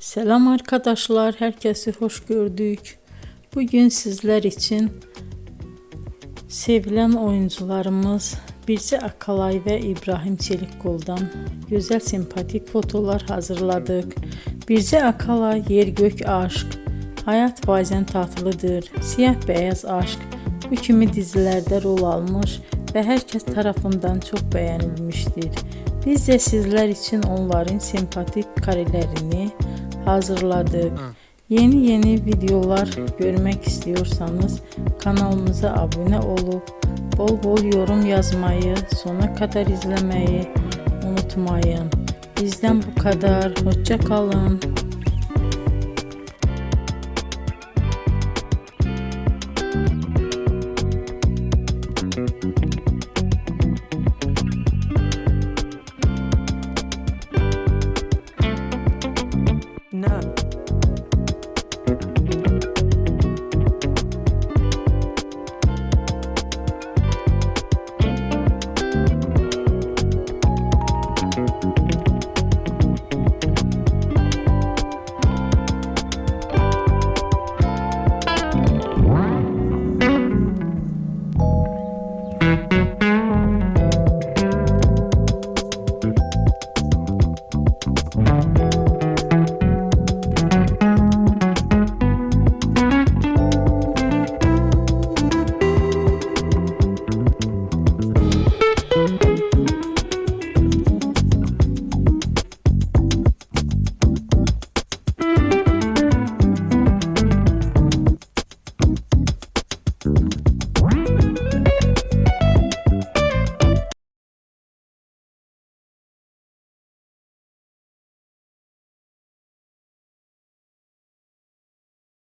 Selam arkadaşlar, herkesi hoş gördük. Bugün sizler için sevilen oyuncularımız Birce Akalay ve İbrahim Çelikkol'dan güzel sempatik fotolar hazırladık. Birce Akalay yer gök aşk, hayat bazen tatlıdır, siyah beyaz aşk bu kimi dizilerde rol almış ve herkes tarafından çok beğenilmiştir. Biz de sizler için onların sempatik karelerini hazırladık. Yeni videolar görmek istiyorsanız kanalımıza abone olup bol bol yorum yazmayı, sona kadar izlemeyi unutmayın. Bizden bu kadar. Hoşça kalın.